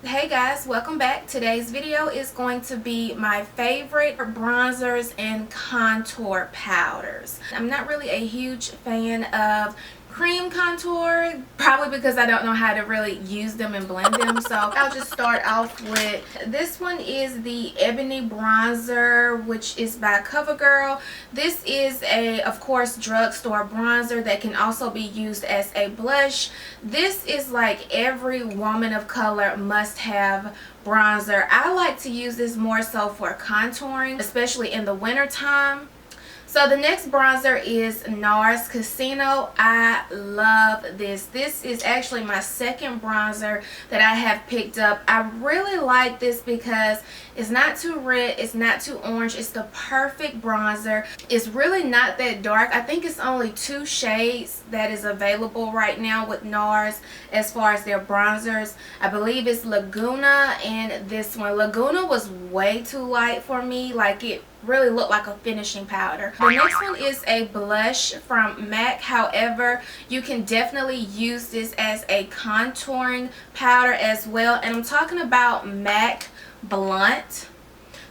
Hey guys, welcome back. Today's video is going to be my favorite bronzers and contour powders. I'm not really a huge fan of cream contour, probably because I don't know how to really use them and blend them. So I'll just start off with this one. Is the Ebony bronzer, which is by CoverGirl. This is a, of course, drugstore bronzer that can also be used as a blush. This is like every woman of color must have bronzer. I like to use this more so for contouring, especially in the winter time. So the next bronzer is Nars Casino. I love this. This is actually my second bronzer that I have picked up. I really like this because it's not too red, it's not too orange. It's the perfect bronzer. It's really not that dark. I think it's only 2 shades that is available right now with Nars as far as their bronzers. I believe it's Laguna and this one. Laguna was way too light for me. Like, it really looked like a finishing powder. The next one is a blush from MAC. However, you can definitely use this as a contouring powder as well. And I'm talking about MAC Blunt.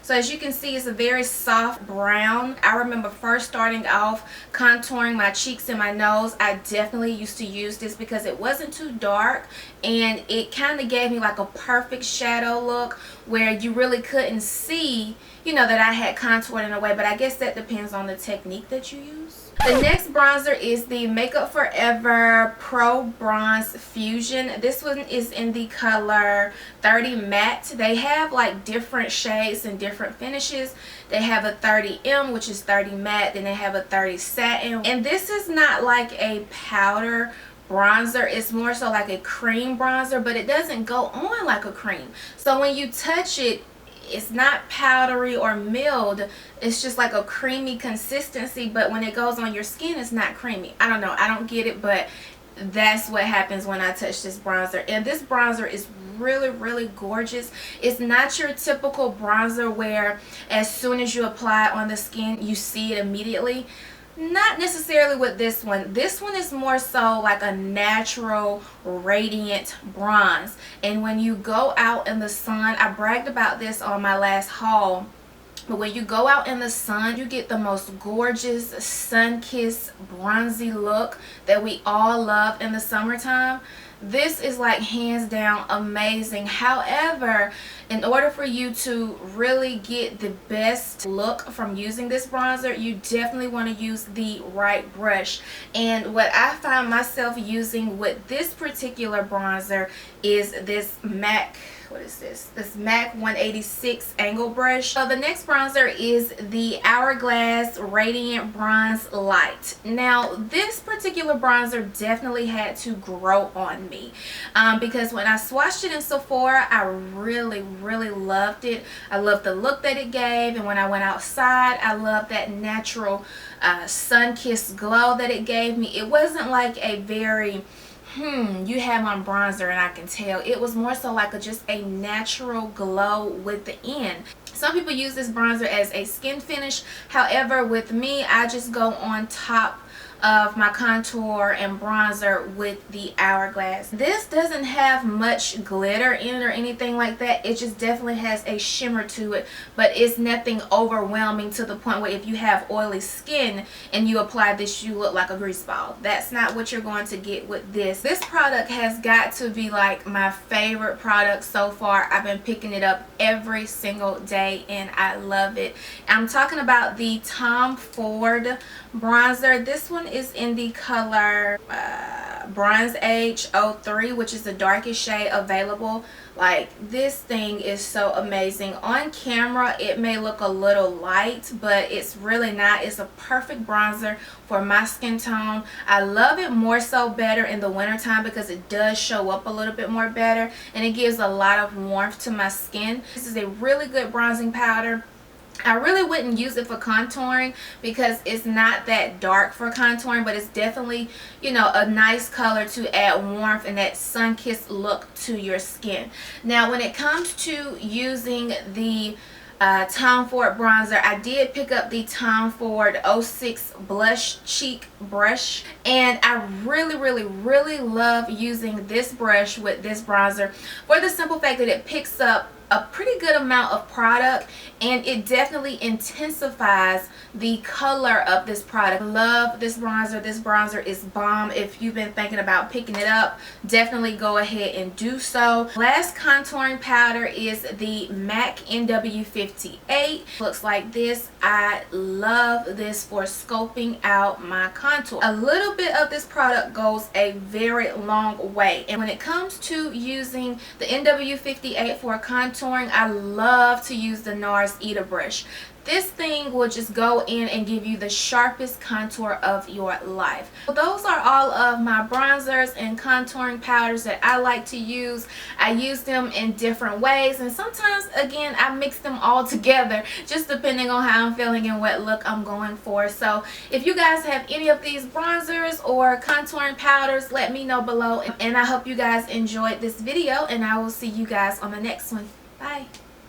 So as you can see, it's a very soft brown. I remember first starting off contouring my cheeks and my nose, I definitely used to use this because it wasn't too dark and it kind of gave me like a perfect shadow look where you really couldn't see, you know, that I had contoured in a way, but I guess that depends on the technique that you use. The next bronzer is the Makeup Forever Pro Bronze Fusion. This one is in the color 30 Matte. They have like different shades and different finishes. They have a 30M, which is 30 Matte, then they have a 30 Satin. And this is not like a powder bronzer, it's more so like a cream bronzer, but it doesn't go on like a cream. So when you touch it, it's not powdery or milled, it's just like a creamy consistency, but when it goes on your skin, it's not creamy. I don't know, I don't get it, but that's what happens when I touch this bronzer. And this bronzer is really gorgeous. It's not your typical bronzer where as soon as you apply it on the skin you see it immediately. Not necessarily with this one. This one is more so like a natural radiant bronze, and when you go out in the sun, I bragged about this on my last haul, but when you go out in the sun, you get the most gorgeous sun-kissed bronzy look that we all love in the summertime. This is like hands down amazing. However, in order for you to really get the best look from using this bronzer, you definitely want to use the right brush. And what I find myself using with this particular bronzer is this MAC, what is this? This MAC 186 angle brush. So the next bronzer is the Hourglass Radiant Bronze Light. Now this particular bronzer definitely had to grow on me because when I swatched it in Sephora, I really loved it. I loved the look that it gave, and when I went outside, I loved that natural sun-kissed glow that it gave me. It wasn't like a very you have on bronzer and I can tell. It was more so like just a natural glow with the end. Some people use this bronzer as a skin finish. However, with me, I just go on top of my contour and bronzer with the Hourglass. This doesn't have much glitter in it or anything like that. It just definitely has a shimmer to it, but it's nothing overwhelming to the point where if you have oily skin and you apply this, you look like a grease ball. That's not what you're going to get with this. This product has got to be like my favorite product so far. I've been picking it up every single day and I love it. I'm talking about the Tom Ford bronzer. This one is in the color Bronze Age 03, which is the darkest shade available. Like, this thing is so amazing. On camera it may look a little light, but it's really not. It's a perfect bronzer for my skin tone. I love it more so better in the wintertime because it does show up a little bit more better and it gives a lot of warmth to my skin. This is a really good bronzing powder. I really wouldn't use it for contouring because it's not that dark for contouring, but it's definitely, you know, a nice color to add warmth and that sun-kissed look to your skin. Now when it comes to using the Tom Ford bronzer. I did pick up the Tom Ford 06 Blush Cheek brush, and I really love using this brush with this bronzer for the simple fact that it picks up a pretty good amount of product, and it definitely intensifies the color of this product. I love this bronzer. This bronzer is bomb. If you've been thinking about picking it up, definitely go ahead and do so. Last contouring powder is the MAC NW58. Looks like this. I love this for scoping out my contour. A little bit of this product goes a very long way, and when it comes to using the NW58 for contouring, I love to use the Nars brush. This thing will just go in and give you the sharpest contour of your life. So those are all of my bronzers and contouring powders that I like to use. I use them in different ways, and sometimes again I mix them all together just depending on how I'm feeling and what look I'm going for. So if you guys have any of these bronzers or contouring powders, let me know below, and I hope you guys enjoyed this video, and I will see you guys on the next one. Bye.